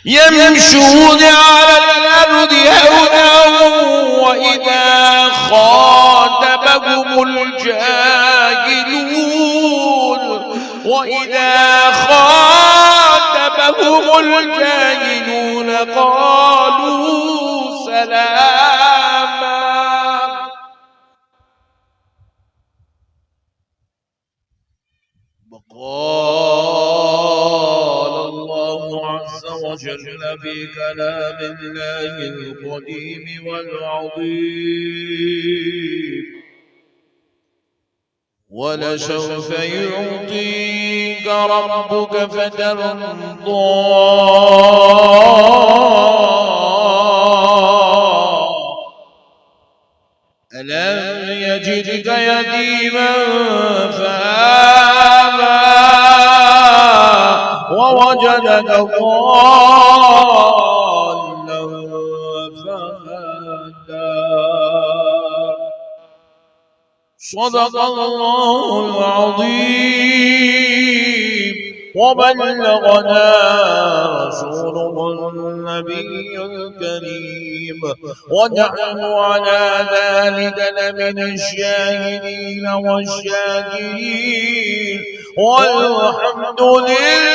يمشون على الأرض هونا وإذا خاطبهم الجاهلون قالوا سلاما. وقال الله عز وجل في كلام الله القديم والعظيم: ولسوف يعطيك ربك فترضى ألم يجدك يتيما فآوى ووجدك ضالا فهدى. صدق الله العظيم وبلغنا رسوله النبي الكريم ونحن على ذلك لمن الشاهدين والشاكرين والحمد لله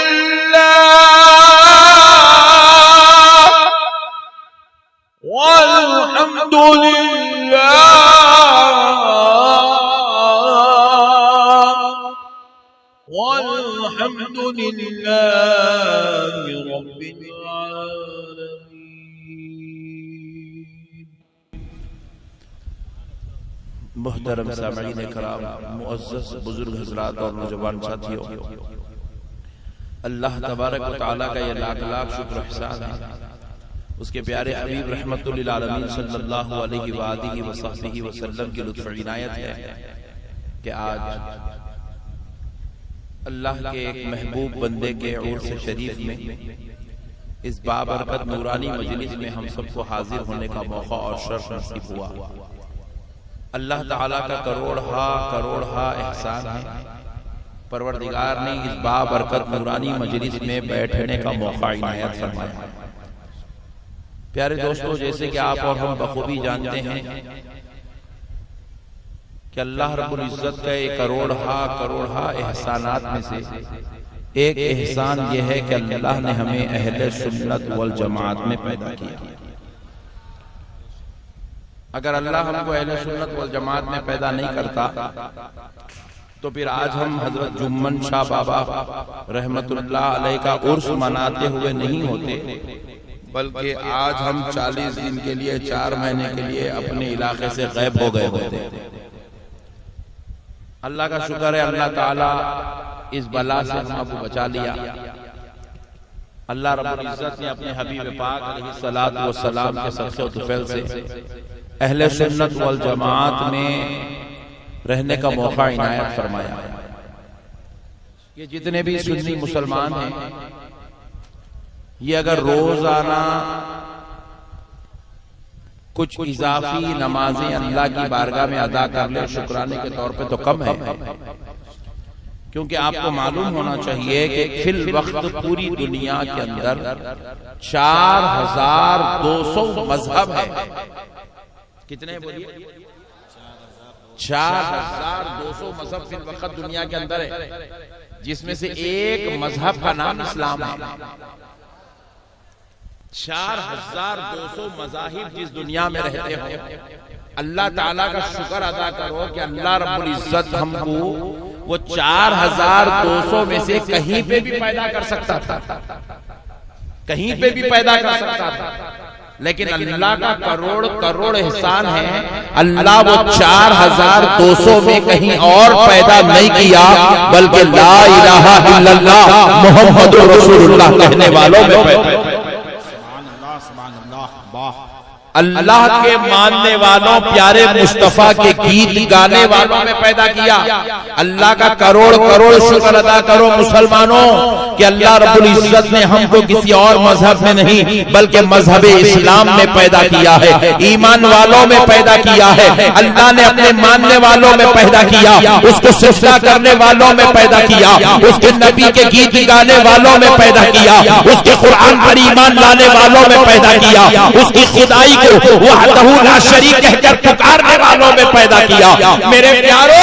رب العالمين. محترم سامعین کرام، معزز بزرگ حضرات اور نوجوان ساتھیوں، اللہ تبارک و تعالیٰ کا یہ لاکھ لاکھ شکر احسان ہے، اس کے پیارے حبیب رحمت للعالمین صلی اللہ علیہ وآلہ وصحبہ وسلم کی لطف عنایت ہے کہ آج اللہ کے ایک محبوب بندے کے عرس شریف میں اس بابرکت نورانی مجلس میں ہم سب کو حاضر ہونے کا موقع اور شرف نصیب ہوا۔ اللہ تعالیٰ کا کروڑ ہا احسان ہے، پروردگار نے اس بابرکت نورانی مجلس میں بیٹھنے کا موقع عنایت فرمایا۔ پیارے دوستو، جیسے کہ آپ اور ہم بخوبی جانتے ہیں کہ اللہ رب العزت کا ایک کروڑ ہا احسانات میں سے ایک احسان یہ ہے کہ اللہ نے ہمیں اہل سنت والجماعت میں پیدا کیا۔ اگر اللہ ہم کو اہل سنت والجماعت میں پیدا نہیں کرتا تو پھر آج ہم حضرت جمن شاہ بابا رحمت اللہ علیہ کا عرس مناتے ہوئے نہیں ہوتے، بلکہ آج ہم 40 دن کے لیے 4 مہینے کے لیے اپنے علاقے سے غائب ہو گئے ہوتے۔ اللہ کا شکر ہے، اللہ تعالیٰ اس بلا سے ہم کو بچا لیا۔ اللہ رب العزت نے اپنے حبیب پاک علیہ السلام کے صدقے و طفیل سے اہل سنت والجماعت میں رہنے کا موقع عنایت فرمایا۔ یہ جتنے بھی سنی مسلمان ہیں، یہ اگر روزانہ کچھ اضافی نمازیں اللہ کی بارگاہ میں ادا کر لیں شکرانے کے طور پہ تو کم ہے، کیونکہ آپ کو معلوم ہونا چاہیے کہ فی الوقت پوری دنیا کے اندر 4200 مذہب ہے۔ کتنے بولیے؟ 4200 مذہب فی الوقت دنیا کے اندر ہے، جس میں سے ایک مذہب کا نام اسلام ہے۔ 4200 مذاہب جس دنیا میں رہتے ہو، اللہ تعالیٰ کا شکر ادا کرو کہ اللہ رب العزت ہم کو وہ 4200 میں سے کہیں پہ بھی پیدا کر سکتا تھا، کہیں پہ بھی پیدا کر سکتا تھا، لیکن اللہ کا کروڑ احسان ہے، اللہ وہ 4200 میں کہیں اور پیدا نہیں کیا، بلکہ لا الہ الا اللہ محمد رسول اللہ کہنے والوں میں پیدا۔ اللہ کے ماننے والوں پیارے مصطفیٰ کے گیت گانے والوں میں پیدا کیا۔ اللہ کا کروڑ کروڑ شکر ادا کرو مسلمانوں کہ اللہ رب العزت نے ہم کو کسی اور مذہب میں نہیں بلکہ مذہب اسلام میں پیدا کیا ہے، ایمان والوں میں پیدا کیا ہے۔ اللہ نے اپنے ماننے والوں میں پیدا کیا، اس کو سجدہ کرنے والوں میں پیدا کیا، اس کے نبی کے گیت گانے والوں میں پیدا کیا، اس کے قرآن پر ایمان لانے والوں میں پیدا کیا، اس کی خدائی کو وحدہ لا شریک کہہ کر پکارنے والوں میں پیدا کیا۔ میرے پیارو،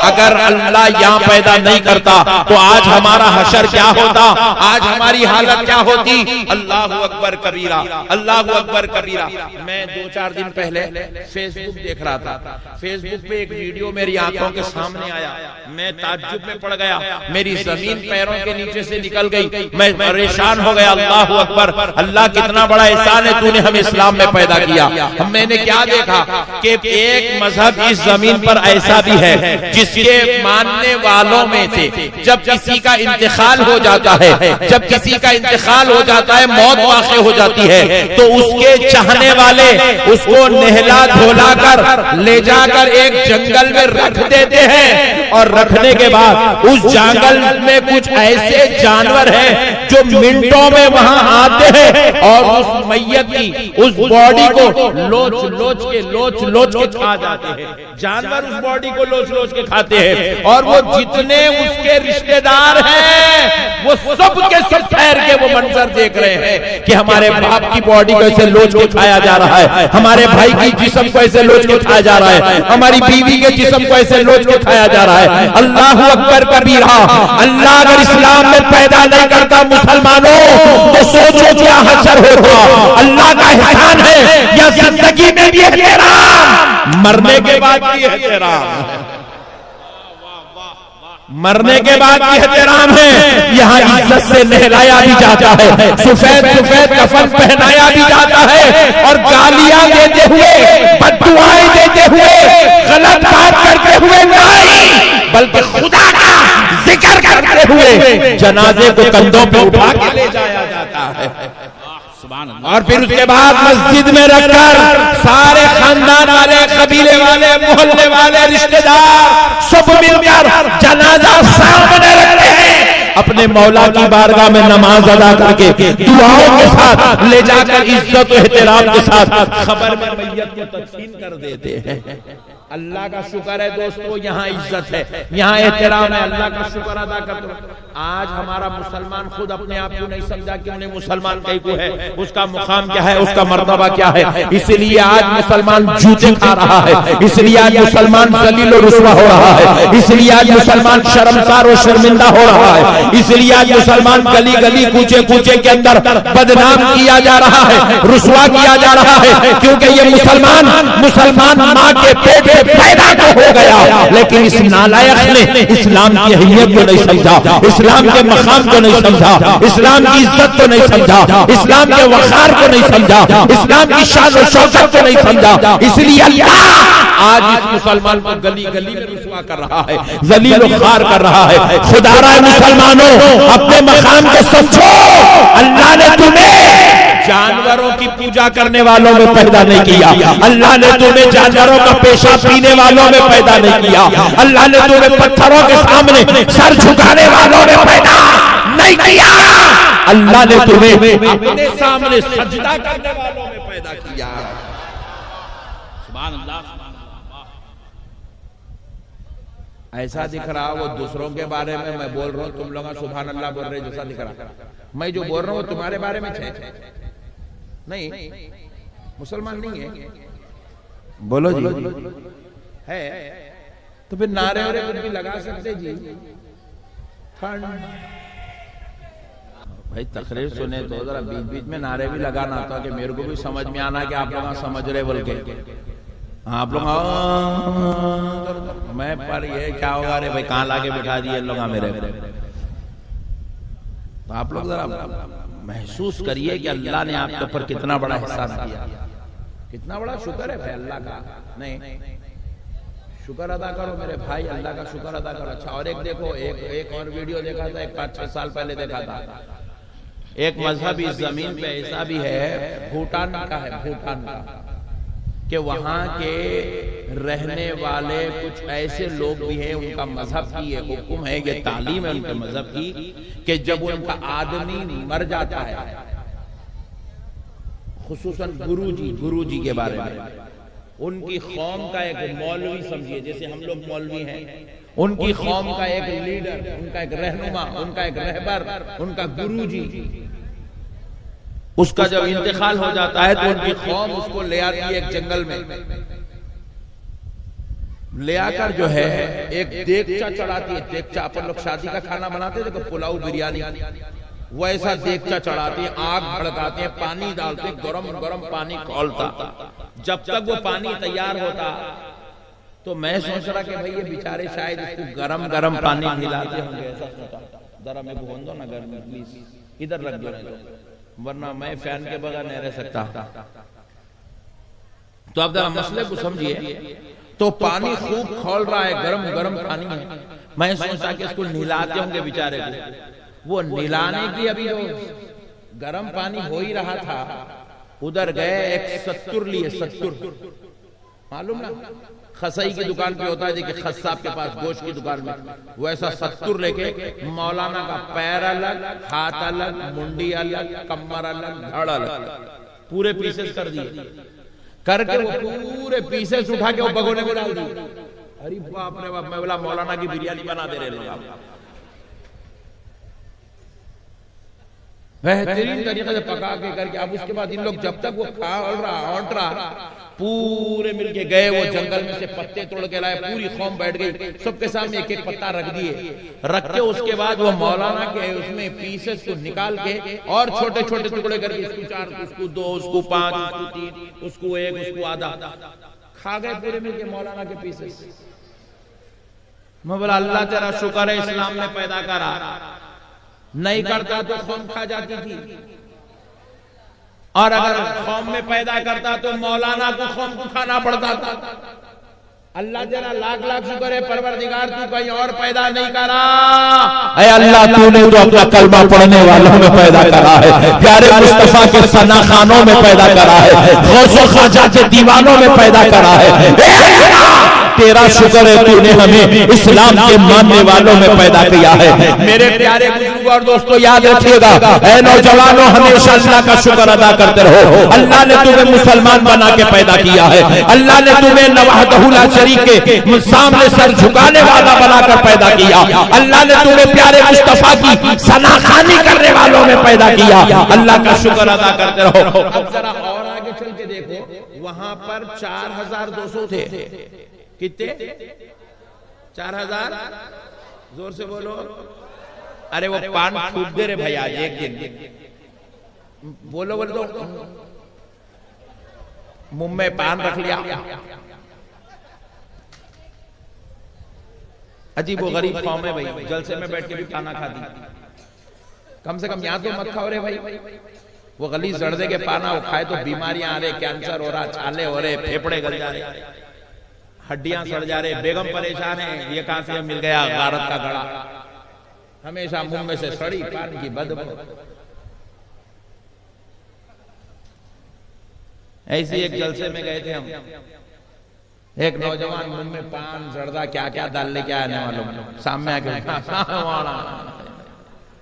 اگر اللہ یہاں پیدا نہیں کرتا تو آج ہمارا حشر کیا ہوتا، آج ہماری حالت کیا ہوتی؟ اللہ اکبر کبیرہ، اللہ اکبر کبیرہ۔ میں 2-4 دن پہلے فیس بک دیکھ رہا تھا، فیس بک پہ ایک ویڈیو میری آنکھوں کے سامنے آیا، میں تعجب میں پڑ گیا، میری زمین پیروں کے نیچے سے نکل گئی، میں پریشان ہو گیا۔ اللہ اکبر، اللہ کتنا بڑا احسان ہے، تو نے ہمیں اسلام میں پیدا کیا۔ میں نے کیا دیکھا کہ ایک مذہب اس زمین پر ایسا بھی ہے جس کے ماننے والوں میں سے جب کسی کا انتقال ہو جاتا ہے، جب کسی کا انتقال ہو جاتا ہے، موت واقع ہو جاتی ہے، تو اس کے چاہنے والے اس کو نہلا دھولا کر لے جا کر ایک جنگل میں رکھ دیتے ہیں، اور رکھنے کے بعد اس جنگل میں کچھ ایسے جانور ہیں جو منٹوں میں وہاں آتے ہیں اور اس میت کی اس باڈی کو لوچ لوچ کے کھا جاتے ہیں۔ جانور اس باڈی کو لوچ لوچ کے کھاتے ہیں، اور وہ جتنے اس کے رشتہ دار ہیں وہ سب کے سب ٹھہر کے وہ منظر دیکھ رہے ہیں کہ ہمارے باپ کی باڈی کو ایسے لوچ کے کھایا جا رہا ہے، ہمارے بھائی کی جسم کو ایسے لوچ کے کھایا جا رہا ہے، ہماری بیوی کے جسم کو ایسے لوچ کے کھایا جا رہا ہے۔ اللہ اکبر کبیرہ۔ اللہ اگر اسلام میں پیدا نہیں کرتا مسلمانوں تو سوچو کیا حشر ہوگا۔ اللہ کا احسان ہے یا زندگی میں بھی احترام، مرنے کے بعد بھی احترام، مرنے کے بعد بھی احترام ہے۔ یہاں عزت سے نہلایا بھی جاتا ہے، سفید سفید کفن پہنایا بھی جاتا ہے، اور گالیاں دیتے ہوئے، بددعائیں دیتے ہوئے، غلط بات کرتے ہوئے نہیں بلکہ خدا کا ذکر کرتے ہوئے جنازے کو کندھوں پہ اٹھا کے لے جایا جاتا ہے، اور پھر اس کے بعد مسجد میں رکھ کر سارے خاندان والے، قبیلے والے، محلے والے، رشتہ دار سب مل کر جنازہ سامنے رکھتے ہیں، اپنے مولا کی بارگاہ میں نماز ادا کر کے دعاؤں کے ساتھ لے جا کر عزت و احترام کے ساتھ خبر میں میت کو تدفین کر دیتے ہیں۔ اللہ کا شکر ہے دوستو، یہاں عزت ہے، یہاں احترام ہے، اللہ کا شکر ادا کرتے ہیں۔ آج ہمارا مسلمان خود اپنے آپ کو نہیں سمجھا کہ انہیں مسلمان کہیں کو ہے، اس کا مقام کیا ہے، اس کا مرتبہ کیا ہے، اس لیے آج مسلمان جوتے کھا رہا ہے، اس لیے آج مسلمان ذلیل و رسوا ہو رہا ہے، اس لیے آج مسلمان شرمسار و شرمندہ ہو رہا ہے، اس لیے آج مسلمان گلی گلی کوچے کوچے کے اندر بدنام کیا جا رہا ہے، رسوا کیا جا رہا ہے، کیونکہ یہ مسلمان ماں کے پیٹ پیدا تو ہو گیا، لیکن اس نالائق نے اسلام کی اہمیت کو نہیں سمجھا، اسلام کے مقام کو نہیں سمجھا، اسلام کی عزت کو نہیں سمجھا، اسلام کے وقار کو نہیں سمجھا، اسلام کی شان و شوکت کو نہیں سمجھا، اس لیے اللہ آج اس مسلمان کو گلی گلی میں رسوا کر رہا ہے، ذلیل و خوار کر رہا ہے۔ خدا را مسلمانوں، اپنے مقام کو سمجھو، اللہ نے تمہیں جانوروں کی پوجا کرنے والوں میں پیدا نہیں کیا، اللہ نے تمہیں جانوروں کا پیشاب پینے والوں میں پیدا نہیں کیا، اللہ نے تمہیں پتھروں کے سامنے سر جھکانے والوں میں پیدا نہیں کیا، اللہ نے تمہیں اپنے سامنے سجدہ کرنے والوں میں پیدا کیا۔ سبحان اللہ۔ ایسا دکھ رہا وہ دوسروں کے بارے میں بول رہا ہوں، تم لوگ سبحان اللہ بول رہے جیسا دکھ رہا، میں جو بول رہا ہوں وہ تمہارے بارے میں نہیں، مسلمان نہیں ہے، بولو جی ہے تو پھر نعرے اور کچھ بھی لگا سکتے جی۔ بھائی تقریر سنے تو ذرا بیچ بیچ میں نعرے بھی لگانا تھا کہ میرے کو بھی سمجھ میں آنا کہ آپ لوگ سمجھ رہے بول کے، آپ لوگ میں پر یہ کیا ہوگا رے بھائی کہاں لاکے بٹھا دیے لوگ میرے، تو آپ لوگ ذرا محسوس کریے کہ اللہ نے آپ کے اوپر کتنا بڑا احسان کیا، کتنا بڑا شکر ہے بھائی اللہ کا، نہیں شکر ادا کرو میرے بھائی، اللہ کا شکر ادا کرو۔ اچھا اور ایک دیکھو، ایک اور ویڈیو دیکھا تھا، ایک 5-6 سال پہلے دیکھا تھا، ایک مذہب اس زمین پہ ایسا بھی ہے، بھوٹان کا ہے، بھوٹان کا کہ وہاں کے رہنے والے کچھ ایسے لوگ بھی ہیں، ان کا مذہب کی یہ حکم ہے، یہ تعلیم ہے ان کے مذہب کی، کہ جب ان کا آدمی مر جاتا ہے، خصوصاً گرو جی کے بارے میں، ان کی قوم کا ایک مولوی سمجھیے، جیسے ہم لوگ مولوی ہیں، ان کی قوم کا ایک لیڈر، ان کا ایک رہنما، ان کا ایک رہبر، ان کا گرو جی، اس کا جب انتقال ہو جاتا ہے تو ان کی قوم اس کو لے آتی ہے ایک جنگل میں، لے آ کر جو ہے ایک دیگچہ چڑھاتی ہے، دیگچہ اپن لوگ شادی کا کھانا بناتے تھے کہ پلاؤ بریانی، ویسا دیگچہ چڑھاتی ہے، آگ بھڑکاتے ہیں، پانی ڈالتے ہیں، گرم گرم پانی کھولتا، جب تک وہ پانی تیار ہوتا تو میں سوچ رہا کہ بھئی یہ بیچارے شاید اس کو گرم گرم پانی ملاتے ہوں گے، ایسا سوچا، ذرا میں بھون دو نا گھر میں پلیز، ادھر رکھ دو ورنہ میں فین کے بغیر نہیں رہ سکتا۔ تو اب ذرا مسئلے کو سمجھیے، تو پانی خوب کھول رہا ہے، گرم گرم پانی ہے، میں سوچا کہ اس کو نلاتے ہوں گے بیچارے کو، وہ نلانے کی ابھی جو گرم پانی ہو ہی رہا تھا، ادھر گئے ایک ستر لیے، ستر معلوم نا خسائی کی دکان پہ ہوتا ہے دیکھیں، خصاب کے پاس گوشت کی دکان میں، ویسا ستر لے کے مولانا کا پیر الگ، ہاتھ الگ، منڈی الگ، کمر الگ، دھڑ الگ، پورے پیسز کر دیے، کر کے وہ پورے پیسز اٹھا کے وہ بگونے میں ڈال دی۔ ارے باپ رے باپ، میں بولا مولانا کی بریانی بنا دے رہے لوگ آپ، بہترین طریقے سے پکا کے کر کے۔ اب اس کے بعد ان لوگ جب تک وہ کھول رہا اونٹ رہا، پورے مل کے گئے وہ جنگل میں سے پتے توڑ کے لائے، پوری قوم بیٹھ گئی، سب کے سامنے ایک ایک پتا رکھ دیے، رکھ کے اس کے بعد وہ مولانا کے اس میں پیسز کو نکال کے اور چھوٹے چھوٹے ٹکڑے کر کے، اس کو 4، اس کو 2، اس کو 5، اس کو 3، اس کو 1، اس کو آدھا، کھا گئے پورے مل کے مولانا کے پیسز۔ میں بولا اللہ تیرا شکر ہے اسلام نے پیدا کرا، نہیں کرتا تو قوم کھا جاتی تھی، اور اگر قوم میں پیدا کرتا تو مولانا کو قوم کو کھانا پڑتا تھا۔ اللہ تیرا لاکھ لاکھ شکر ہے پروردگار، تو کہیں اور پیدا نہیں کرا، اے اللہ تو نے تو اپنا کلمہ پڑھنے والوں میں پیدا کرا ہے، پیارے مصطفیٰ کے ثنا خانوں میں پیدا کرا ہے، غوث و خواجہ کے دیوانوں میں پیدا کرا ہے۔ اے اللہ تیرا شکر ہے تو نے ہمیں اسلام کے ماننے والوں میں پیدا کیا ہے۔ میرے پیارے بزرگوں اور دوستو یاد رکھیے گا، اے نوجوانوں ہمیشہ اللہ کا شکر ادا کرتے رہو، اللہ نے تمہیں مسلمان بنا کے پیدا کیا ہے، اللہ نے تمہیں وحدہ لا شریک کے سامنے سر جھکانے والا بنا کر پیدا کیا، اللہ نے تمہیں پیارے مصطفیٰ کی ثنا خوانی کرنے والوں میں پیدا کیا، اللہ کا شکر ادا کرتے رہو۔ اب ذرا اور آگے چل کے دیکھو، وہاں پر 4200 تھے، کتنے؟ 4000، زور سے بولو، ارے وہ پان پھوٹ دے رہے بھائی آج ایک دن، بولو بولو، منہ میں پان رکھ لیا، عجیب و غریب قوم ہے بھائی، جلسے میں بیٹھ کے بھی کھانا کھا دی، کم سے کم یہاں تو مت کھاؤ رہے بھائی، وہ غلیظ زردے کے پانا وہ کھائے تو بیماریاں آ رہے، کینسر ہو رہا، چھالے ہو رہے، پھیپڑے گل جا رہے، ہڈیاں سڑ جا رہے، بیگم پریشان ہے، یہ کہاں سے مل گیا غارت کا گڑا، ہمیشہ منہ میں سے سڑی پان کی بدبو۔ ایسی ایک جلسے میں گئے تھے ہم، ایک نوجوان منہ میں پان زردہ کیا کیا ڈال لے کے آنے والوں سامنے آ کے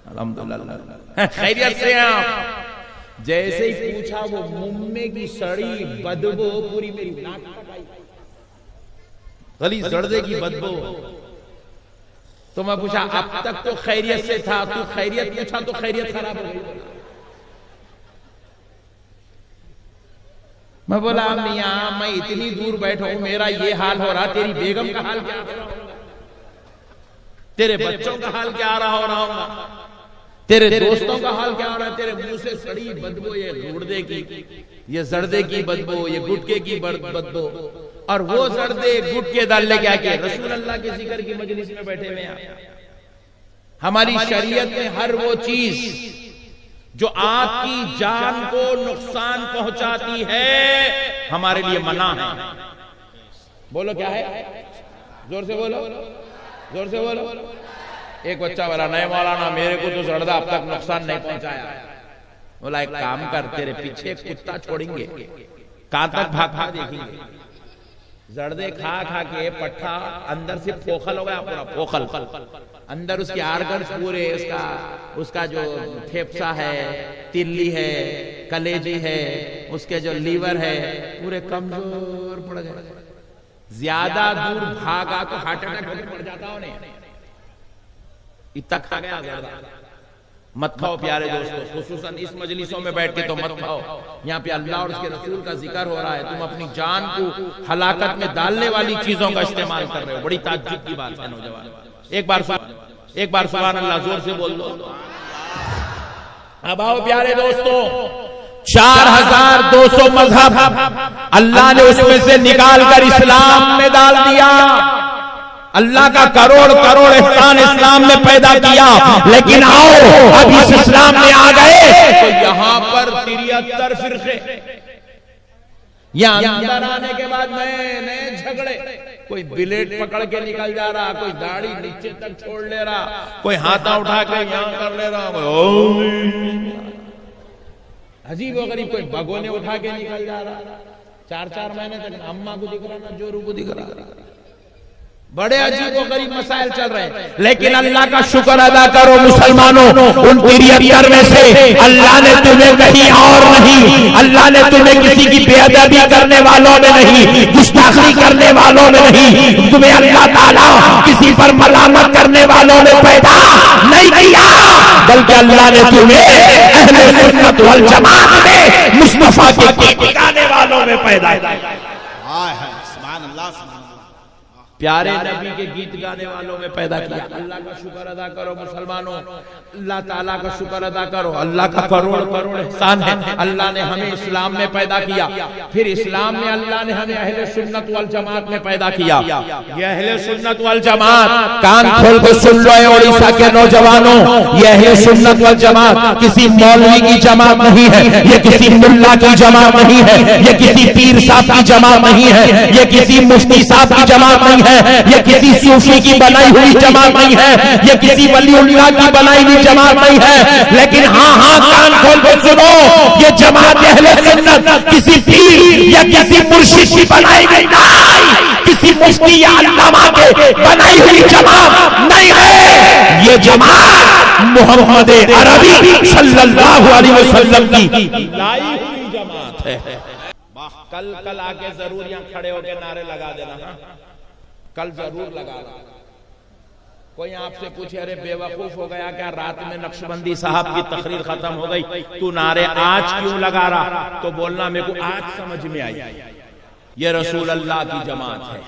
الحمدللہ خیریت سے ہیں آپ، جیسے ہی پوچھا وہ منہ میں کی سڑی بدبو پوری میری ناک تک آئی، غلیظ زردے کی بدبو۔ تو میں پوچھا اب تک تو خیریت سے تھا، تو خیریت پوچھا تو خیریت خراب ہو گئی۔ میں بولا میاں میں اتنی دور بیٹھا ہوں، میرا یہ حال ہو رہا، تیری بیگم کا حال کیا ہو رہا ہوگا، تیرے بچوں کا حال کیا ہو رہا ہوگا، تیرے دوستوں کا حال کیا ہو رہا ہے، تیرے منہ سے سڑی بدبو، یہ گردے کی، یہ زردے کی بدبو، یہ گٹکے کی بدبو، اور وہ زردے گٹکے ڈالنے کیا کیا رسول اللہ کے ذکر کی مجلس میں بیٹھے ہوئے ہیں۔ ہماری شریعت میں ہر وہ چیز جو آپ کی جان کو نقصان پہنچاتی ہے ہمارے لیے منع ہے۔ بولو کیا ہے، زور سے بولو، زور سے بولو۔ ایک بچہ بولا نہیں مولانا میرے کو تو زردہ اب تک نقصان نہیں پہنچایا۔ بولا ایک کام کر، تیرے پیچھے ایک کتا چھوڑیں گے، کہاں تک بھاگا دیکھیں گے. زردے کھا کھا کے پٹھا اندر سے پوکھل ہو گیا پورا پوکھل. اندر اس کے آرگنز پورے، اس کا جو پھیپسا ہے، تلی ہے، کلیجی ہے، اس کے جو لیور ہے، پورے کمزور پڑ گئے. زیادہ دور بھاگا تو ہارٹ اٹیک ہو کے پڑ جاتا ہو نہیں. اتنا کھا گیا زردہ. مت کھاؤ پیارے دوستو، خصوصاً اس مجلسوں میں بیٹھ کے تو مت کھاؤ. یہاں پہ اللہ اور اس کے رسول کا ذکر ہو رہا ہے، تم اپنی جان کو ہلاکت میں ڈالنے والی چیزوں کا استعمال کر رہے ہو. بڑی تعجب کی بات ہے نوجوان. ایک بار سبحان اللہ زور سے بول دو. اب آؤ پیارے دوستو، 4200 مذہب اللہ نے اس میں سے نکال کر اسلام میں ڈال دیا. اللہ کا کروڑ کروڑ احسان اسلام میں پیدا کیا. لیکن آؤ اب اس اسلام میں آ گئے تو یہاں پر 73 فرقے. یہاں اندر آنے کے بعد نئے جھگڑے. کوئی بلیٹ پکڑ کے نکل جا رہا، کوئی داڑھی نیچے تک چھوڑ لے رہا، کوئی ہاتھا اٹھا کے یہاں کر لے رہا، عجیب و غریب. کوئی بھگونے اٹھا کے نکل جا رہا. 4 مہینے تک اماں کو دکھ رہا نہ جورو کو دکھ رہا. بڑے عجیب و غریب مسائل چل رہے ہیں. لیکن اللہ کا شکر ادا کرو مسلمانوں، ان 73 میں سے اللہ نے تمہیں کہیں اور نہیں، اللہ نے تمہیں کسی کی بے ادبی کرنے والوں میں نہیں، گستاخی کرنے والوں میں نہیں، تمہیں اللہ تعالیٰ کسی پر ملامت کرنے والوں میں پیدا نہیں کیا، بلکہ اللہ نے تمہیں اہل سنت والجماعت میں مصطفیٰ کے گیت گانے والوں میں پیدا کیا. سبحان اللہ. پیارے نبی کے گیت گانے والوں میں پیدا کیا. اللہ کا شکر ادا کرو مسلمانوں، اللہ تعالیٰ کا شکر ادا کرو. اللہ کا کروڑ کروڑ احسان ہے. اللہ نے ہمیں اسلام میں پیدا کیا، پھر اسلام میں اللہ نے ہمیں اہل سنت والجماعت میں پیدا کیا. یہ اہل سنت والجماعت، کان کھول کے سن لو اے اڑیسہ کے نوجوانوں، یہ اہل سنت والجماعت کسی مولوی کی جماعت نہیں ہے، یہ کسی ملا کی جماعت نہیں ہے، یہ کسی پیر صاحب کی جماعت نہیں ہے، یہ کسی مفتی صاحب کی جماعت نہیں ہے، یہ کسی صوفی کی بنائی ہوئی جماعت نہیں ہے، یہ کسی ولی اللہ کی بنائی ہوئی جماعت نہیں ہے. لیکن ہاں کان کھول کے سنو، یہ جماعت اہل سنت کسی پیر یا کسی مرشد کی بنائی ہوئی نہیں، کسی مفتی یا علامہ کے بنائی ہوئی جماعت نہیں ہے. یہ جماعت محمد عربی صلی اللہ علیہ وسلم کی لائی ہوئی جماعت ہے. کل آ کے ضرور یہاں کھڑے ہو کے نعرے لگا دینا. کل ضرور لگا. کوئی آپ سے پوچھے ارے بے وقوف ہو گیا کیا، رات میں نقشبندی صاحب کی تقریر ختم ہو گئی، تو نعرے آج کیوں لگا رہا؟ تو بولنا میرے کو آج سمجھ میں آئی، یہ رسول اللہ کی جماعت ہے.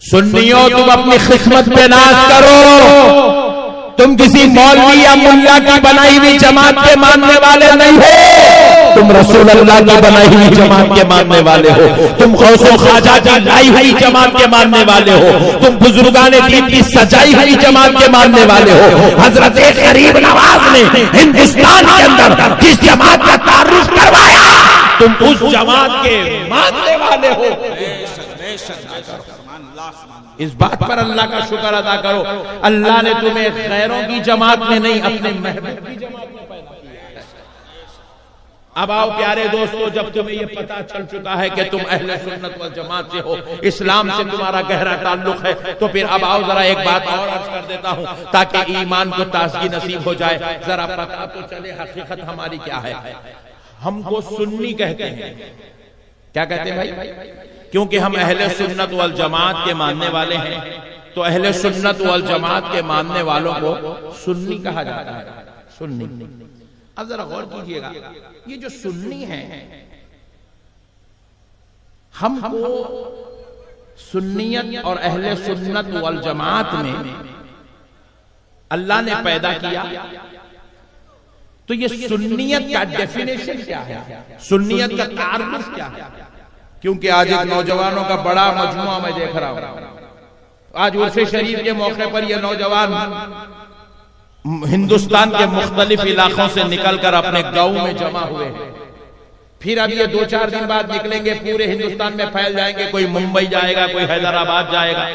سنیوں تم اپنی قسمت پہ ناز کرو، تم کسی مولوی یا ملا کی بنائی ہوئی جماعت کے ماننے والے نہیں ہو، تم رسول اللہ کی بنائی ہوئی جماعت کے ماننے والے ہو. تم غوث و خواجہ کی لائی ہوئی جماعت کے ماننے والے ہو. تم بزرگان دین کی سجائی ہوئی جماعت کے ماننے والے ہو. حضرت غریب نواز نے ہندوستان کے اندر جس جماعت کا تعارف کروایا، تم اس جماعت کے ماننے والے ہو. اس بات پر اللہ کا شکر ادا کرو، اللہ نے تمہیں غیروں کی جماعت میں نہیں، اپنے محبوب کی جماعت میں پیدا کیا. اب آؤ پیارے دوستو، جب تمہیں یہ پتا چل چکا ہے کہ تم اہل سنت والجماعت سے ہو، اسلام سے تمہارا گہرا تعلق ہے، تو پھر اب آؤ ذرا ایک بات اور عرض کر دیتا ہوں تاکہ ایمان کو تازگی نصیب ہو جائے. ذرا پتا تو چلے حقیقت ہماری کیا ہے. ہم کو سنی کہتے ہیں. کیا کہتے ہیں بھائی؟ کیونکہ ہم اہل سنت والجماعت کے ماننے والے ہیں، تو اہل سنت والجماعت کے ماننے والوں کو سنی کہا جاتا ہے. سنی. اب ذرا غور کیجئے گا، یہ جو سنی ہیں، ہم کو سنیت اور اہل سنت والجماعت میں اللہ نے پیدا کیا. تو یہ سنیت کا ڈیفینیشن کیا ہے، سنیت کا تعارف کیا ہے؟ کیونکہ آج ایک نوجوانوں کا بڑا مجموعہ میں دیکھ رہا ہوں. آج عرس شریف کے موقع پر یہ نوجوان ہندوستان کے مختلف علاقوں سے نکل کر اپنے گاؤں میں جمع ہوئے ہیں. پھر اب یہ 2-4 دن بعد نکلیں گے، پورے ہندوستان میں پھیل جائیں گے. کوئی ممبئی جائے گا، کوئی حیدرآباد جائے گا.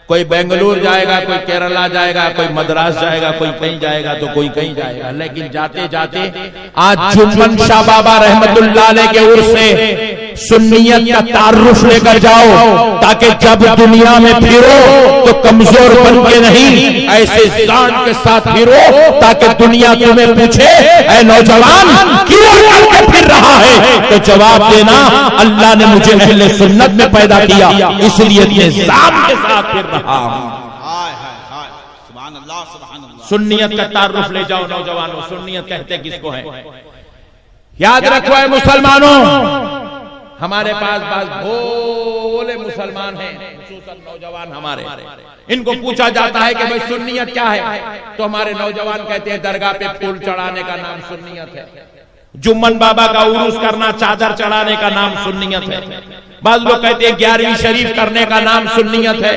کوئی بنگلور جائے گا، کوئی کیرلا جائے گا، کوئی مدراس جائے گا، کوئی کہیں جائے گا تو کوئی کہیں جائے گا، لیکن جاتے جاتے آج جمن شاہ بابا رحمت اللہ علیہ کے عرص سے سنیت کا تعارف لے کر جاؤ، تاکہ جب دنیا میں پھرو تو کمزور بن کے نہیں، ایسے جان کے ساتھ پھرو تاکہ دنیا تمہیں پوچھے اے نوجوان کیوں کر کے پھر رہا ہے، تو جواب دینا اللہ نے مجھے اہل سنت میں پیدا کیا، اس لیے نظام کے ساتھ پھر رہا ہوں۔ ہائے ہائے ہائے، سبحان اللہ سبحان اللہ۔ سنیت کا تعارف لے جاؤ نوجوانوں، سنیت کہتے کس کو ہے؟ یاد رکھو اے مسلمانوں، ہمارے پاس بعض بھولے مسلمان ہیں، خصوصاً نوجوان ہمارے، ان کو پوچھا جاتا ہے کہ بھئی سنیت کیا ہے، تو ہمارے نوجوان کہتے ہیں درگاہ پہ پھول چڑھانے کا نام سنیت ہے، جمن بابا کا عروس کرنا، چادر چڑھانے کا نام سنیت ہے، بعض لوگ کہتے ہیں 11ویں شریف کرنے کا نام سنیت ہے،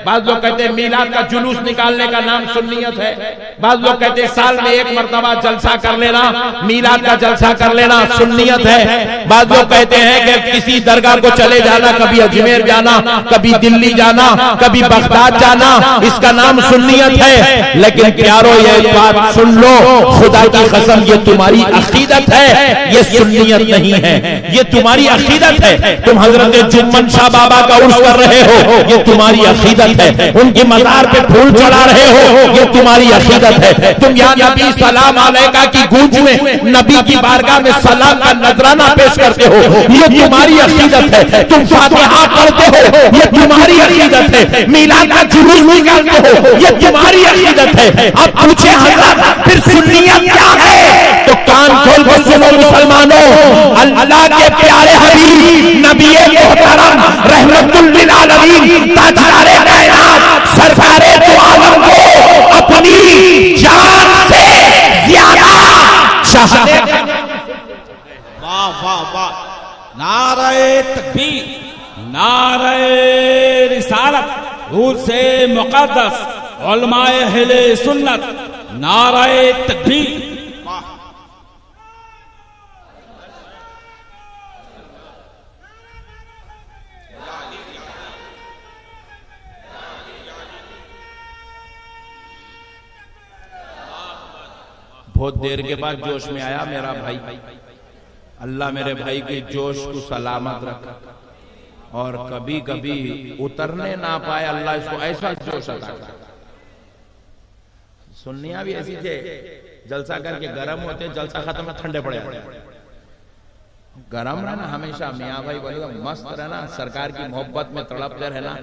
بعض لوگ کہتے ہیں میلاد کا جلوس نکالنے کا نام سنیت ہے، بعض لوگ کہتے ہیں سال میں ایک مرتبہ جلسہ کر لینا، میلاد کا جلسہ کر لینا سنیت ہے، بعض لوگ کہتے ہیں کہ کسی درگاہ کو چلے جانا، کبھی اجمیر جانا، کبھی دلی جانا، کبھی بغداد جانا، اس کا نام سنیت ہے، لیکن پیارو یہ بات سن لو، خدا کی قسم یہ تمہاری عقیدت ہے، یہ سنیت نہیں ہے، یہ تمہاری عقیدت ہے، تم حضرت جمن شاہ بابا کا عرس کر رہے ہو، یہ تمہاری عقیدت ہے، ان کی مزار پہ پھول چڑھا رہے ہو، یہ تمہاری عقیدت ہے، تم یا نبی سلام علیکہ کی گونج میں نبی کی بارگاہ میں سلام کا نذرانہ پیش کرتے ہو، یہ تمہاری عقیدت ہے، تم فاتحہ پڑھتے ہو، یہ تمہاری عقیدت ہے، میلاد کا جلوس نکالتے ہو، یہ تمہاری عقیدت ہے۔ اب پوچھے حضرت پھر سنیت کیا ہے؟ تو کان کھول کر سنو مسلمانوں، اللہ کے پیارے حبیب نبی محترم رحمت للعالمین تاجدار کائنات سرکار دو عالم کو اپنی جان سے زیادہ چاہتے ہیں۔ واہ واہ واہ، نعرہ تکبیر، نعرہ رسالت، عرس مقدس، علماء اہل سنت، نعرہ تکبیر۔ بہت دیر کے بعد جوش میں آیا میرا بھائی، اللہ میرے بھائی کے جوش کو سلامت رکھا، اور کبھی کبھی اترنے نہ پائے، اللہ اس کو ایسا جوش عطا کرے۔ سنیاں بھی ایسی تھے، جلسہ کر کے گرم ہوتے، جلسہ ختم میں ٹھنڈے پڑے جاتے، گرم رہنا ہمیشہ، میاں بھائی بولے گا مست رہنا، سرکار کی محبت میں تڑپتے رہنا،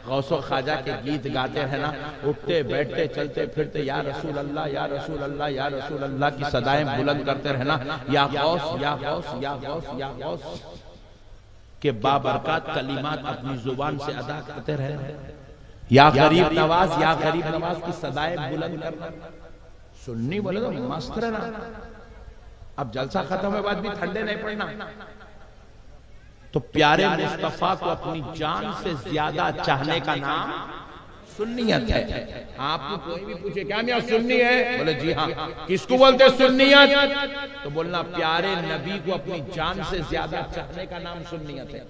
غوث و خواجہ کے گیت گاتے رہنا، اٹھتے بیٹھتے چلتے پھرتے یا رسول اللہ یا رسول اللہ یا رسول اللہ کی صدائیں بلند کرتے رہنا، یا غوث یا غوث یا غوث یا غوث کے بابرکات کلمات اپنی زبان سے ادا کرتے رہنا، یا غریب نواز یا غریب نواز کی صدائیں بلند کرنا۔ سنی بولے تو مست رہنا، اب جلسہ ختم ہوئے بعد بھی ٹھنڈے نہیں پڑنا۔ تو پیارے مصطفیٰ کو اپنی جان سے زیادہ چاہنے کا نام سنیت ہے۔ آپ کو کوئی بھی پوچھے کیا میاں سنی ہے، بولے جی ہاں، کس کو بولتے سنیت؟ تو بولنا پیارے نبی کو اپنی جان سے زیادہ چاہنے کا نام سنیت ہے،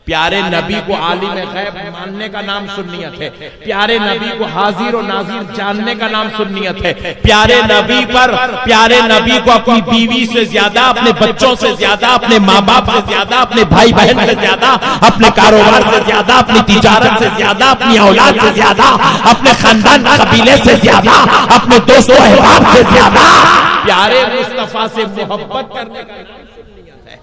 پیارے نبی کو عالم غیب ماننے کا نام سنیت ہے، پیارے نبی کو حاضر و ناظر جاننے کا نام سنیت ہے، پیارے نبی کو اپنی بیوی سے زیادہ، اپنے بچوں سے زیادہ، اپنے ماں باپ سے زیادہ، اپنے بھائی بہن سے زیادہ، اپنے کاروبار سے زیادہ، اپنی تجارت سے زیادہ، اپنی اولاد سے زیادہ، اپنے خاندان قبیلے سے زیادہ، اپنے دوست و احباب سے زیادہ پیارے مصطفیٰ سے محبت کرنے کا نام سنیت ہے۔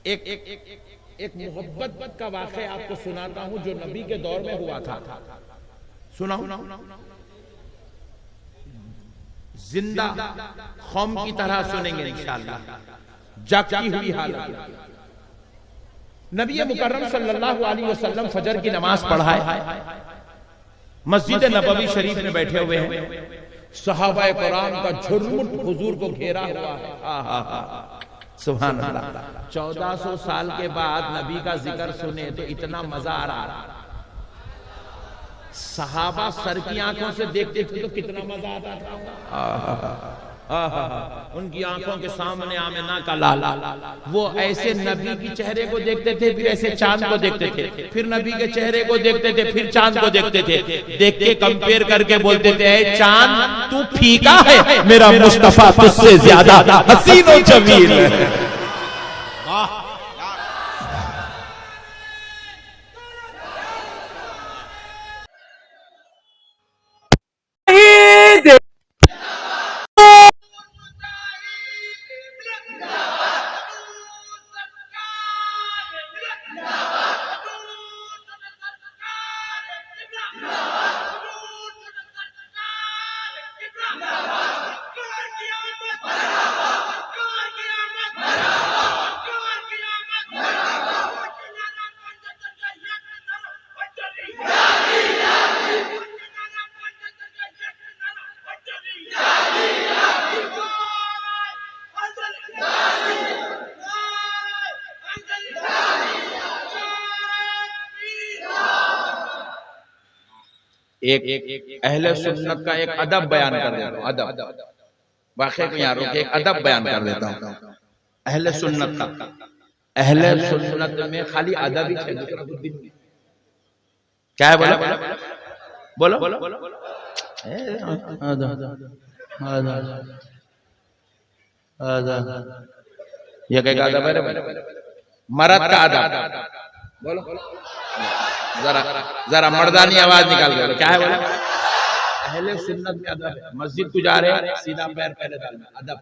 ایک محبت کا واقعہ آپ کو سناتا ہوں جو نبی کے دور میں ہوا تھا، سناؤں؟ زندہ قوم کی طرح سنیں گے انشاءاللہ، جاگتی ہوئی حالت۔ نبی مکرم صلی اللہ علیہ وسلم فجر کی نماز پڑھائے، مسجد نبوی شریف میں بیٹھے ہوئے ہیں، صحابہ کرام کا جھرمٹ حضور کو گھیرا ہوا ہے۔ سبحان اللہ، 1400 سال کے بعد نبی کا ذکر سنے تو اتنا مزہ آ رہا، صحابہ سر کی آنکھوں سے دیکھتے تھے تو کتنا مزہ آتا تھا، ان کی آنکھوں کے سامنے آمنہ کا لالا، وہ ایسے نبی کی چہرے کو دیکھتے تھے، پھر ایسے چاند کو دیکھتے تھے، پھر نبی کے چہرے کو دیکھتے تھے، پھر چاند کو دیکھتے تھے، دیکھ کے کمپیئر کر کے بولتے تھے اے چاند تو پھیکا ہے، میرا مصطفیٰ تجھ سے زیادہ حسین و جمیل ہے۔ ایک اہل سنت کا ایک ادب بیان کر دیتا ہوں، ادب واقعی کو یاروں کے ایک ادب بیان کر دیتا ہوں اہل سنت کا۔ اہل سنت میں خالی ادب ہی ہے، کیا ہے بولو بولو یہ کہ ادب ہے، مرد کا ادب، بولو ذرا مردانی آواز نکال دو، کیا ہے بولو؟ اہل سنت میں ادب ہے، مسجد کو جا رہے ہیں سیدھا پیر پہلے ڈالنا، ادب۔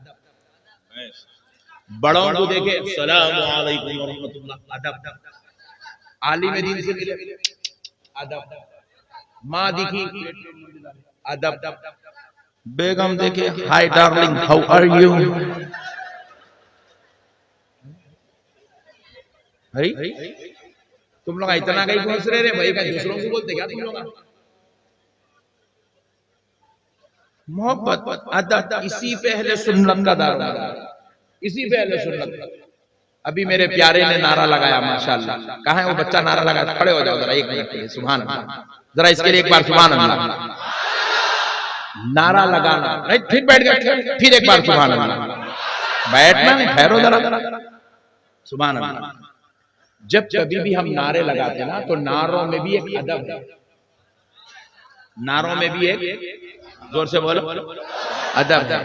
بڑوں کو دیکھے السلام علیکم ورحمۃ اللہ، ادب۔ عالم دین سے ملے ادب، ماں دیکھی ادب، بیگم دیکھے hi darling how are you, تم لوگ اتنا کہیں پہنچ رہے بھائی کہ دوسروں کو بولتے کیا تم لوگ؟ محبت ادب، اسی پہ اہل سنت کا دار اسی پہ اہل سنت کا۔ ابھی میرے پیارے نے نعرہ لگایا ماشاءاللہ، کہاں ہے وہ بچہ نعرہ لگایا؟ کھڑے ہو جاؤ ذرا ایک منٹ کے لیے، سبحان اللہ، ذرا اس کے لیے ایک بار سبحان اللہ۔ نعرہ لگانا پھر بیٹھ گئے، پھر ایک بار سبحان اللہ، بیٹھنا نہیں، ٹھہرو ذرا، سبحان اللہ۔ جب کبھی بھی ہم نعرے لگاتے نا تو نعروں میں بھی ایک ادب ہے، نعروں میں بھی ایک، زور سے بولو، ادب ہے۔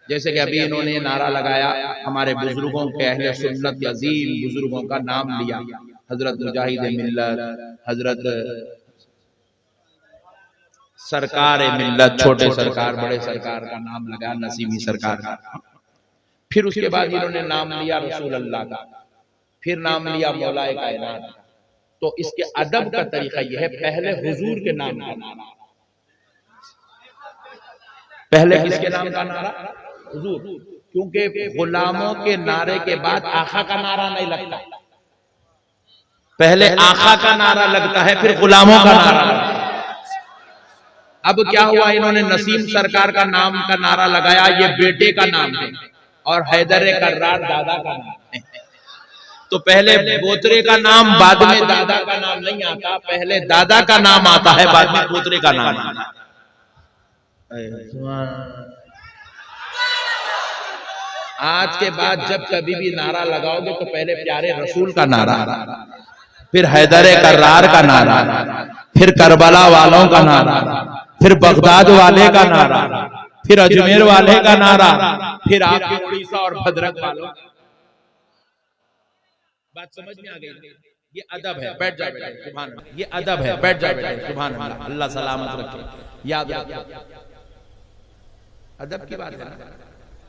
جیسے کہ ابھی انہوں نے نعرہ لگایا، ہمارے بزرگوں کے اہل سنت عظیم بزرگوں کا نام لیا، حضرت مجاہد ملت، حضرت سرکار ملت، چھوٹے سرکار بڑے سرکار کا نام لگایا، نسیمی سرکار کا۔ پھر اس کے بعد انہوں نے نام لیا رسول اللہ کا، پھر نام لیا مولا کائنات۔ تو اس کے ادب کا طریقہ یہ ہے، پہلے حضور کے نام کا نعرہ، پہلے کس کے نام کا نعرہ؟ حضور، کیونکہ غلاموں کے نعرے کے بعد آقا کا نعرہ نہیں لگتا، پہلے آقا کا نعرہ لگتا ہے پھر غلاموں کا نعرہ لگتا ہے۔ اب کیا ہوا، انہوں نے نسیم سرکار کا نام کا نعرہ لگایا، یہ بیٹے کا نام ہے، اور حیدر کرار دادا کا نام ہے۔ تو پہلے پوترے کا نام بعد میں دادا کا نام نہیں آتا، پہلے دادا کا نام آتا ہے بعد میں پوترے کا نام آتا ہے۔ آج کے بعد جب کبھی بھی نعرہ لگاؤ گے تو پہلے پیارے رسول کا نعرہ، پھر حیدر کرار کا نعرہ، پھر کربلا والوں کا نعرہ، پھر بغداد والے کا نعرہ، پھر اجمیر والے کا نعرہ، پھر آپ کے اڑیسہ اور بھدرک والوں کا۔ بات سمجھ میں آ گئی؟ یہ ادب ہے، بیٹھ جائے بیٹھے، سبحان اللہ، یہ ادب ہے، بیٹھ جائے بیٹھے، سبحان اللہ، اللہ سلامت رکھے، یاد رکھے۔ ادب کی بات ہے نا،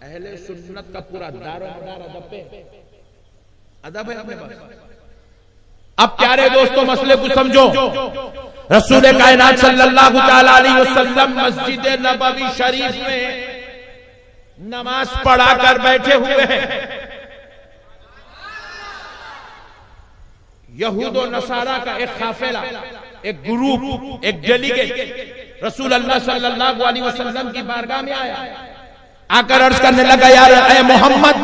اہل سنت کا پورا دار و مدار ادب پہ، ادب ہے اپنے پاس۔ اب پیارے دوستوں مسئلے کو سمجھو، رسول کائنات صلی اللہ تعالی علیہ وسلم مسجد نبوی شریف میں نماز پڑھا کر بیٹھے ہوئے ہیں، یہود و نصارہ کا ایک قافلہ، ایک گروپ، ایک ڈیلیگیٹ رسول اللہ صلی اللہ علیہ وسلم کی بارگاہ میں آیا، آ کر عرض کرنے لگا، یا اے محمد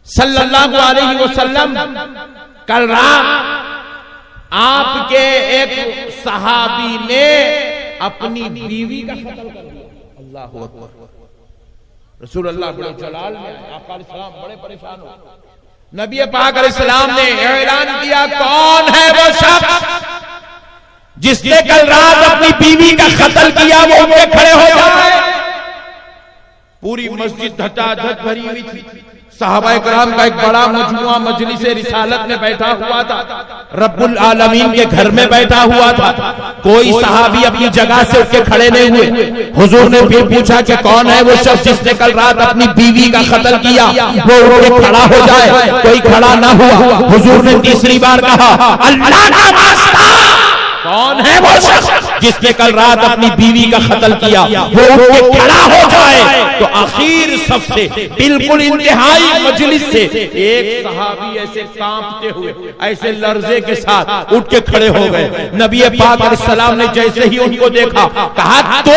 صلی اللہ علیہ وسلم، کل رات آپ کے ایک صحابی نے اپنی بیوی کا قتل کر دیا۔ اللہ اکبر، رسول اللہ بڑے جلال میں آئے، آقا علیہ السلام بڑے پریشان ہو. نبی پاک علیہ السلام نے اعلان کیا کون ہے وہ شخص جس نے کل رات اپنی بیوی کا قتل کیا، وہ اٹھ کے کھڑے ہو جائے. پوری مسجد دھٹا دھٹ بھری ہوئی تھی. صحابہ کرام کا ایک بڑا مجموعہ مجلس رسالت میں بیٹھا ہوا تھا، رب العالمین کے گھر میں بیٹھا ہوا تھا. کوئی صحابی اپنی جگہ سے اٹھ کے کھڑے نہیں ہوئے. حضور نے پھر پوچھا کہ کون ہے وہ شخص جس نے کل رات اپنی بیوی کا قتل کیا، وہ اٹھ کے کھڑا ہو جائے. کوئی کھڑا نہ ہوا. حضور نے تیسری بار کہا اللہ کا واسطہ کون ہے وہ شخص جس نے کل رات اپنی بیوی کا قتل کیا، وہ اٹھ کے کھڑا ہو جائے. تو آخر صف سے بالکل انتہائی مجلس سے ایک صحابی ایسے کانپتے ہوئے، ایسے لرزے کے ساتھ اٹھ کے کھڑے ہو گئے. نبی پاک علیہ السلام نے جیسے ہی ان کو دیکھا کہا تو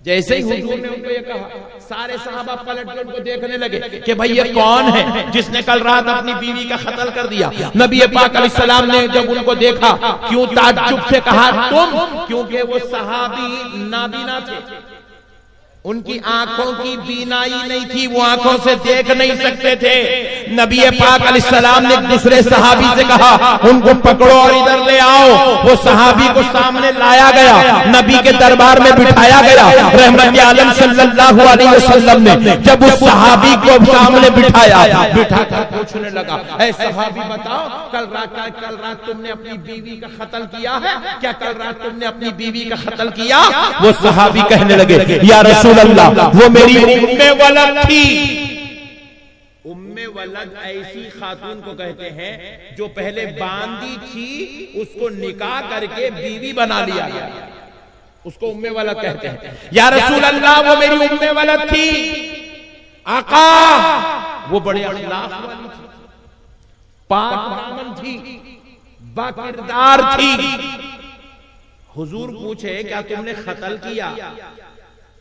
جیسے ہی حضور نے ان کو یہ کہا، سارے صحابہ پلٹ کے ان کو دیکھنے لگے کہ بھئی یہ کون ہے جس نے کل رات اپنی بیوی کا قتل کر دیا. نبی پاک علیہ السلام نے جب ان کو دیکھا کیوں تعجب سے کہا تم، کیونکہ وہ صحابی نابینا تھے، ان کی آنکھوں کی بینائی نہیں تھی، وہ آنکھوں سے دیکھ نہیں سکتے تھے. نبی پاک علیہ السلام نے دوسرے صحابی سے کہا ان کو پکڑو اور ادھر لے آؤ. وہ صحابی کو سامنے لایا گیا، نبی کے دربار میں بٹھایا گیا. رحمت عالم صلی اللہ علیہ وسلم نے جب اس صحابی کو سامنے بٹھایا، بٹھا کر پوچھنے لگا اے صحابی بتاؤ کل رات تم نے اپنی بیوی کا قتل کیا ہے کیا؟ کل رات تم نے اپنی بیوی کا قتل کیا؟ وہ صحابی کہنے لگے یا رسول اللہ وہ میری ام ولد تھی. ام ولد ایسی خاتون کو کہتے ہیں جو پہلے باندھی تھی، اس کو نکاح کر کے بیوی بنا لیا گیا، اس کو ام ولد کہتے ہیں. یا رسول اللہ وہ میری ام ولد تھی. آقا وہ بڑے اخلاق والی تھی، پاک دامن تھی، با کردار تھی. حضور پوچھے کیا تم نے قتل کیا؟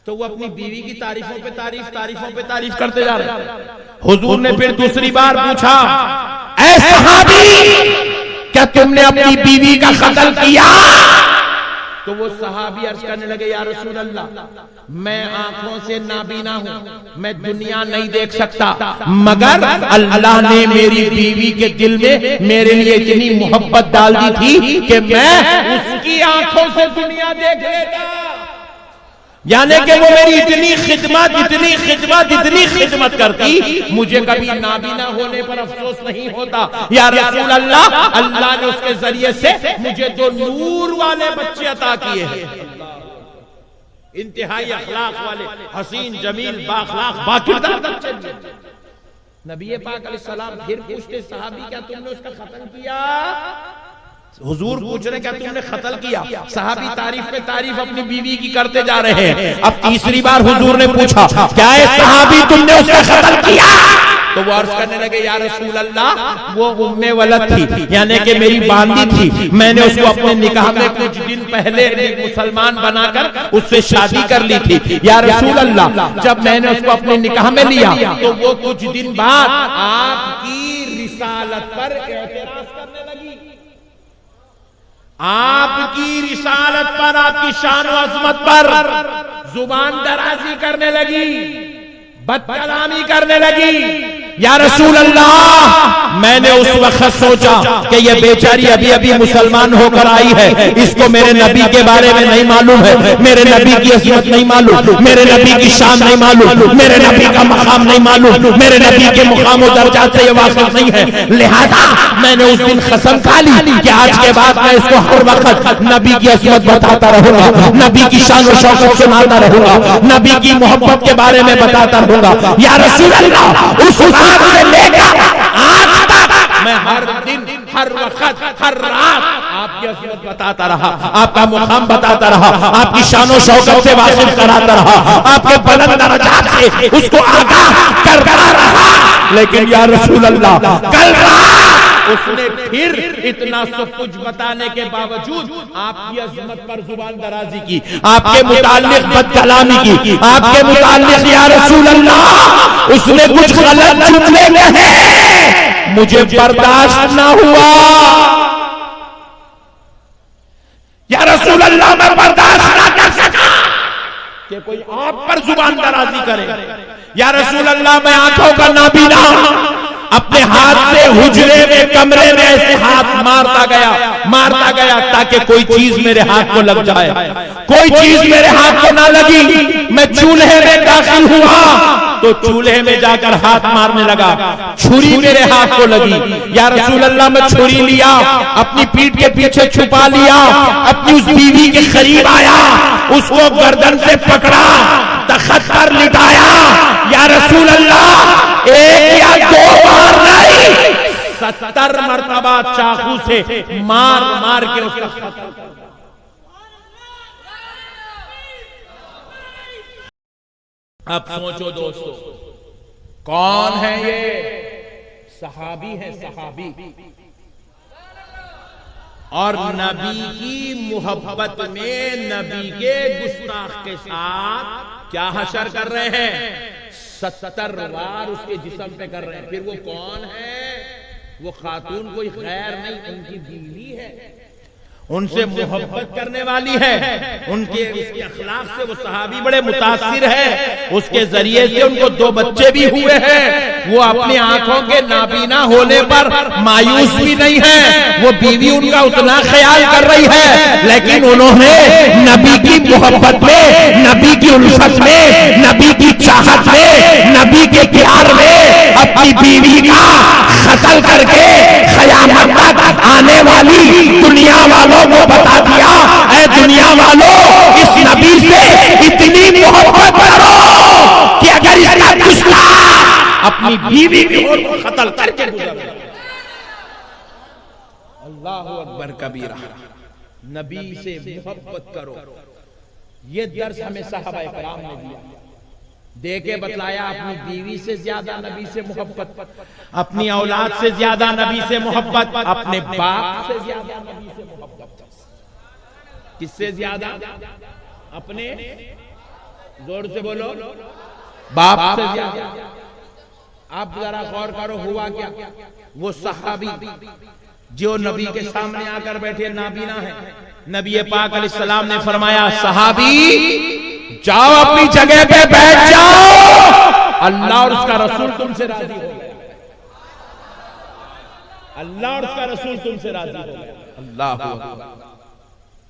تو وہ اپنی بیوی کی تعریفوں پہ تعریف کرتے جا رہے. حضور نے پھر دوسری بار پوچھا اے صحابی کیا تم نے اپنی بیوی کا قتل کیا؟ تو وہ صحابی عرض کرنے لگے یا رسول اللہ میں آنکھوں سے نابینا ہوں، میں دنیا نہیں دیکھ سکتا، مگر اللہ نے میری بیوی کے دل میں میرے لیے اتنی محبت ڈال دی تھی کہ میں اس کی آنکھوں سے دنیا دیکھ لیتا. یعنی کہ وہ میری اتنی خدمت کرتی، مجھے کبھی نابینا ہونے پر افسوس نہیں ہوتا. یا رسول اللہ اللہ نے اس کے ذریعے سے مجھے 2 نور والے بچے عطا کیے ہیں، انتہائی اخلاق والے، حسین جمیل بااخلاق باکردار بچے. نبی پاک علیہ السلام پھر پوچھتے صحابی کیا تم نے اس کا قتل کیا؟ حضور پوچھ رہے کیا تم نے قتل کیا؟ صحابی تعریف پہ تعریف اپنی بیوی کی کرتے جا رہے ہیں. اب تیسری بار حضور نے پوچھا کیا اے صحابی تم نے اس کا قتل کیا؟ تو وہ عرض کرنے لگے یا رسول اللہ وہ ام ولد تھی، یعنی کہ میری باندھی تھی، میں نے اس کو اپنے نکاح میں کچھ دن پہلے مسلمان بنا کر اس سے شادی کر لی تھی. یا رسول اللہ جب میں نے اس کو اپنے نکاح میں لیا تو وہ کچھ دن بعد آپ کی رسالت پر اعتراض کرنے لگی، آپ کی رسالت پر، آپ کی شان و عظمت پر زبان درازی کرنے لگی، بد کلامی کرنے لگی. یا رسول اللہ میں نے اس وقت سوچا کہ یہ بیچاری ابھی مسلمان ہو کر آئی ہے، اس کو میرے نبی کے بارے میں نہیں معلوم ہے، میرے نبی کی عظمت نہیں معلوم، میرے نبی کی شان نہیں معلوم، میرے نبی کا مقام نہیں معلوم، میرے نبی کے مقام و درجات سے یہ واقف نہیں ہے. لہذا میں نے اس دن قسم کھا لی کہ آج کے بعد میں اس کو ہر وقت نبی کی عظمت بتاتا رہوں گا، نبی کی شان و شوکت سناتا رہوں گا، نبی کی محبت کے بارے میں بتاتا رہوں گا. یا رسول اللہ اس سے لے کر آج تک میں ہر دن، ہر وقت، ہر رات آپ کی عظمت بتاتا رہا، آپ کا مقام بتاتا رہا، آپ کی شان و شوکت سے واقف کراتا رہا، آپ کے بلند درجات سے اس کو آگاہ کرتا رہا. لیکن یا رسول اللہ کل رات اس نے پھر اتنا سب کچھ بتانے کے باوجود آپ کی عظمت پر زبان درازی کی، آپ کے متعلق بد کلامی کی، آپ کے متعلق یا رسول اللہ اس نے کچھ غلط جملے کہے، مجھے برداشت نہ ہوا. یا رسول اللہ میں برداشت نہ کر سکا. کہ کوئی آپ پر زبان درازی کرے. یا رسول اللہ میں آنکھوں کا نابینا اپنے ہاتھ سے حجرے میں کمرے میں ایسے ہاتھ مارتا گیا تاکہ کوئی چیز میرے ہاتھ کو لگ جائے. کوئی چیز میرے ہاتھ کو نہ لگی. میں چولہے میں داخل ہوا تو چولہے میں جا کر ہاتھ مارنے لگا. چھری میرے ہاتھ کو لگی. یا رسول اللہ میں چھری لیا, اپنی پیٹھ کے پیچھے چھپا لیا, اپنی اس بیوی کے قریب آیا, اس کو گردن سے پکڑا, تخت پر لٹایا. یا رسول اللہ ایک یا دو بار نہیں 70 مرتبہ چاقو سے مار کے اس کا اب سوچو دوستو کون ہے یہ؟ صحابی ہے, صحابی. اور نبی کی محبت میں نبی کے گستاخ کے ساتھ کیا حشر کر رہے ہیں؟ 70 وار اس کے جسم پہ کر رہے ہیں. پھر وہ کون ہے؟ وہ خاتون کوئی غیر نہیں, ان کی بیوی ہے, ان سے محبت کرنے والی ہے. اس کے اخلاق سے وہ صحابی بڑے متاثر ہے. اس کے ذریعے سے ان کو 2 بچے بھی ہوئے ہیں. وہ اپنی آنکھوں کے نابینا ہونے پر مایوس بھی نہیں ہے. وہ بیوی ان کا اتنا خیال کر رہی ہے, لیکن انہوں نے نبی کی محبت میں, نبی کی الفت میں, نبی کی چاہت میں, نبی کے پیار میں اپنی بیوی کا قتل کر کے قیامت تک آنے والی دنیا والوں کو بتا دیا, اے دنیا والوں اس نبی سے اتنی محبت کرو کہ اگر اس کا گستاخ اپنی بیوی بھی اور کو قتل کر کے گزر. اللہ اکبر کبیرہ. نبی سے محبت کرو. یہ درس ہمیں صحابہ کرام نے دیا, دے کے بتلایا اپنی بیوی سے زیادہ نبی سے محبت, اپنی اولاد سے زیادہ نبی سے محبت, اپنے باپ سے زیادہ نبی سے محبت. کس سے زیادہ؟ اپنے, زور سے بولو, باپ سے زیادہ. آپ ذرا غور کرو ہوا کیا. وہ صحابی جو نبی کے سامنے آ کر بیٹھے نابینا ہے, نبی پاک علیہ السلام نے فرمایا صحابی جاؤ اپنی جگہ پہ بیٹھ جاؤ, اللہ اور اس کا رسول تم سے راضی ہو گئے. اللہ اور اس کا رسول تم سے راضی ہو گئے. اللہ اکبر.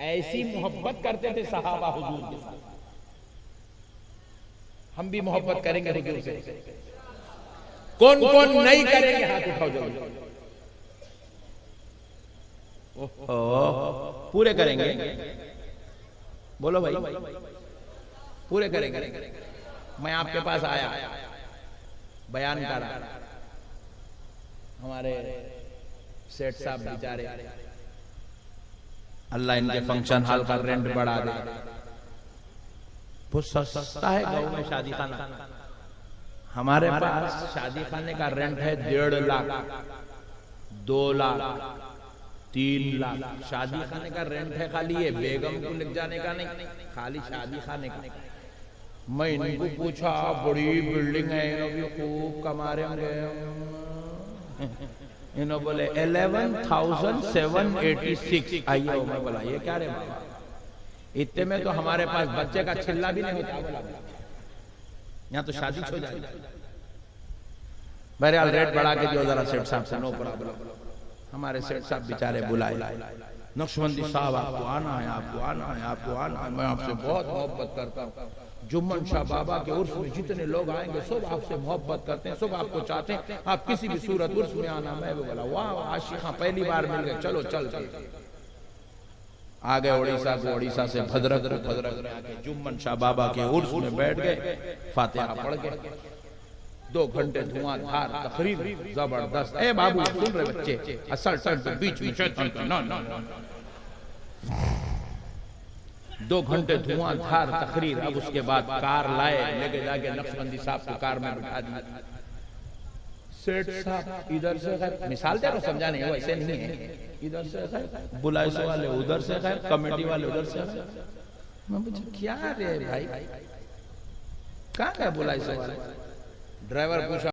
ایسی محبت کرتے تھے صحابہ حضور کے ساتھ. ہم بھی محبت کریں گے حضور سے. کون کون نہیں کریں گے؟ ہاتھ اٹھاؤ جلدی. پورے کریں گے, بولو بھائی, پورے کریں گے. میں آپ کے پاس آیا, بیان کر رہا, ہمارے سیٹ صاحب بیچارے, اللہ ان کے فنکشن ہال کا رینٹ بڑھا دے. بہت سستا ہے گاؤں میں شادی خانہ. ہمارے پاس شادی خانے کا رینٹ ہے 1.5 لاکھ, 2 لاکھ, 3 لاکھ. شادی خانے کا رینٹ ہے خالی, یہ بیگم کو لے جانے کا نہیں, خالی شادی خانے کا. میں ان کو پوچھا بڑی بلڈنگ ہے, انہوں بھی خوب کما رہے ہوں گے. انہوں بولے 11,786. آئیے میں بولا یہ کیا رہے بابا, اتنے میں تو ہمارے پاس بچے کا چھلا بھی نہیں ہوتا. یہاں تو شادی چھو جائے. بہرحال ریٹ بڑھا کے جو ذرا سیٹ صاحب سے نو پرابلم. ہمارے سیٹ صاحب بیچارے بلائے, نقشبندی صاحب آپ کو آنا ہے, آپ کو آنا ہے, آپ کو آنا ہے. میں آپ سے بہت محبت کرتا ہوں. جمن شاہ بابا کے عرس میں جتنے لوگ آئیں گے سب آپ سے محبت کرتے ہیں, سب آپ کو چاہتے ہیں, آپ کسی بھی صورت عرس میں آنا. میں بھی بولا واہ عاشقاں پہلی بار مل گئے, چلو چلتے. آگے اڑیسہ کو, اڑیسہ سے بھدرک کو, بھدرک میں آگے جمن شاہ بابا کے عرس میں بیٹھ گئے, فاتحہ پڑھ گئے. 2 گھنٹے دھواں دھار تقریر زبردست. اے بابو سن رہے بچے, اصل ٹرن تو بیچ میں شیطان کا نا نا نا. 2 گھنٹے دھواں دھار تقریر. اب اس کے بعد کار لائے, لے کے جا کے نقشبندی صاحب کو کار میں بٹھا دیا. سیٹ صاحب ادھر سے خیر, مثال دے رہا ہوں سمجھانے, وہ ایسے نہیں ہے. ادھر سے خیر, بلائے والے ادھر سے خیر, کمیٹی والے ادھر سے خیر. میں پوچھا کیا رہے بھائی, کہاں گئے بلائے والے؟ ڈرائیور پوچھا